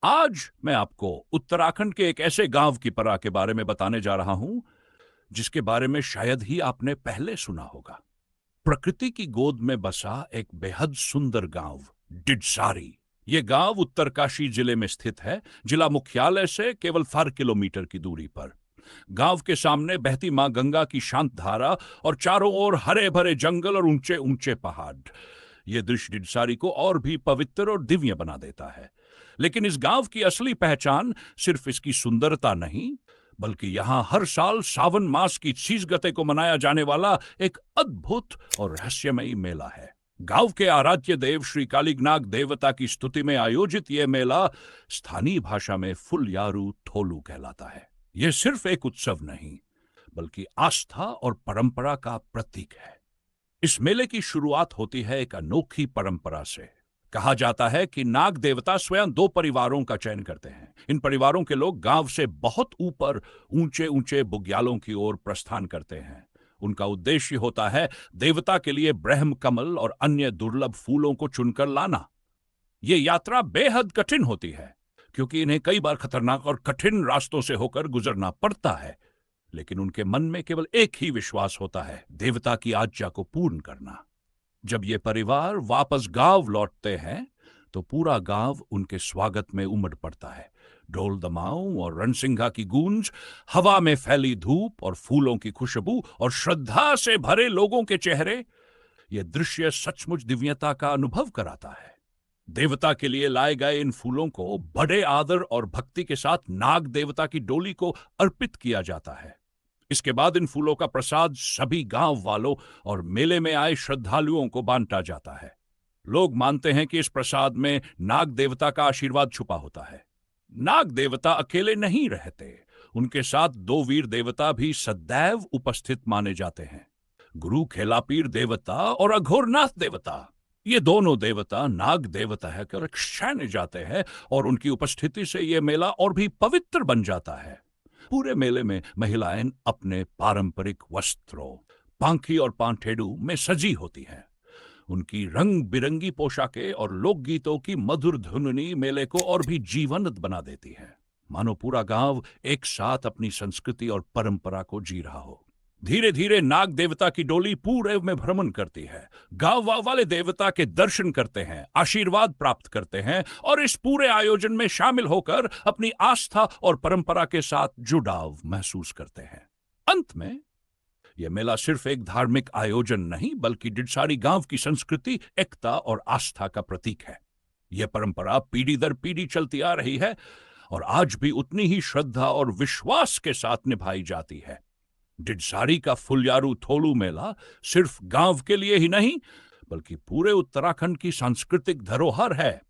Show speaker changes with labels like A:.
A: आज मैं आपको उत्तराखंड के एक ऐसे गांव की परंपरा के बारे में बताने जा रहा हूं जिसके बारे में शायद ही आपने पहले सुना होगा। प्रकृति की गोद में बसा एक बेहद सुंदर गांव डिडसारी। ये गांव उत्तरकाशी जिले में स्थित है, जिला मुख्यालय से केवल 4 किलोमीटर की दूरी पर। गांव के सामने बहती मां गंगा की शांत धारा और चारों ओर हरे भरे जंगल और ऊंचे ऊंचे पहाड़। यह दृश्य डिडसारी को और भी पवित्र और दिव्य बना देता है। लेकिन इस गांव की असली पहचान सिर्फ इसकी सुंदरता नहीं, बल्कि यहां हर साल सावन मास की छीसगते को मनाया जाने वाला एक अद्भुत और रहस्यमयी मेला है। गांव के आराध्य देव श्री कालीनाग देवता की स्तुति में आयोजित यह मेला स्थानीय भाषा में फुलयारू थोलू कहलाता है। यह सिर्फ एक उत्सव नहीं, बल्कि आस्था और परंपरा का प्रतीक है। इस मेले की शुरुआत होती है एक अनोखी परंपरा से। कहा जाता है कि नाग देवता स्वयं 2 परिवारों का चयन करते हैं। इन परिवारों के लोग गांव से बहुत ऊपर ऊंचे ऊंचे बुग्यालों की ओर प्रस्थान करते हैं। उनका उद्देश्य होता है देवता के लिए ब्रह्म कमल और अन्य दुर्लभ फूलों को चुनकर लाना। यह यात्रा बेहद कठिन होती है, क्योंकि इन्हें कई बार खतरनाक और कठिन रास्तों से होकर गुजरना पड़ता है। लेकिन उनके मन में केवल एक ही विश्वास होता है, देवता की आज्ञा को पूर्ण करना। जब ये परिवार वापस गांव लौटते हैं तो पूरा गांव उनके स्वागत में उमड़ पड़ता है। ढोल दमाऊं और रणसिंघा की गूंज, हवा में फैली धूप और फूलों की खुशबू और श्रद्धा से भरे लोगों के चेहरे, यह दृश्य सचमुच दिव्यता का अनुभव कराता है। देवता के लिए लाए गए इन फूलों को बड़े आदर और भक्ति के साथ नाग देवता की डोली को अर्पित किया जाता है। इसके बाद इन फूलों का प्रसाद सभी गांव वालों और मेले में आए श्रद्धालुओं को बांटा जाता है। लोग मानते हैं कि इस प्रसाद में नाग देवता का आशीर्वाद छुपा होता है। नाग देवता अकेले नहीं रहते, उनके साथ 2 वीर देवता भी सदैव उपस्थित माने जाते हैं, गुरु खेलापीर देवता और अघोरनाथ देवता। ये दोनों देवता नाग देवता है कर क्षण जाते हैं और उनकी उपस्थिति से यह मेला और भी पवित्र बन जाता है। पूरे मेले में महिलाएं अपने पारंपरिक वस्त्रों, पांखी और पांठेडू में सजी होती हैं। उनकी रंग बिरंगी पोशाकें और लोकगीतों की मधुर धुननी मेले को और भी जीवंत बना देती है, मानो पूरा गांव एक साथ अपनी संस्कृति और परंपरा को जी रहा हो। धीरे धीरे नाग देवता की डोली पूरे में भ्रमण करती है। गांव वाले देवता के दर्शन करते हैं, आशीर्वाद प्राप्त करते हैं और इस पूरे आयोजन में शामिल होकर अपनी आस्था और परंपरा के साथ जुड़ाव महसूस करते हैं। अंत में यह मेला सिर्फ एक धार्मिक आयोजन नहीं, बल्कि डिडसारी गांव की संस्कृति, एकता और आस्था का प्रतीक है। यह परंपरा पीढ़ी दर पीढ़ी चलती आ रही है और आज भी उतनी ही श्रद्धा और विश्वास के साथ निभाई जाती है। डिडसारी का फुलयारू थोलू मेला सिर्फ गांव के लिए ही नहीं, बल्कि पूरे उत्तराखंड की सांस्कृतिक धरोहर है।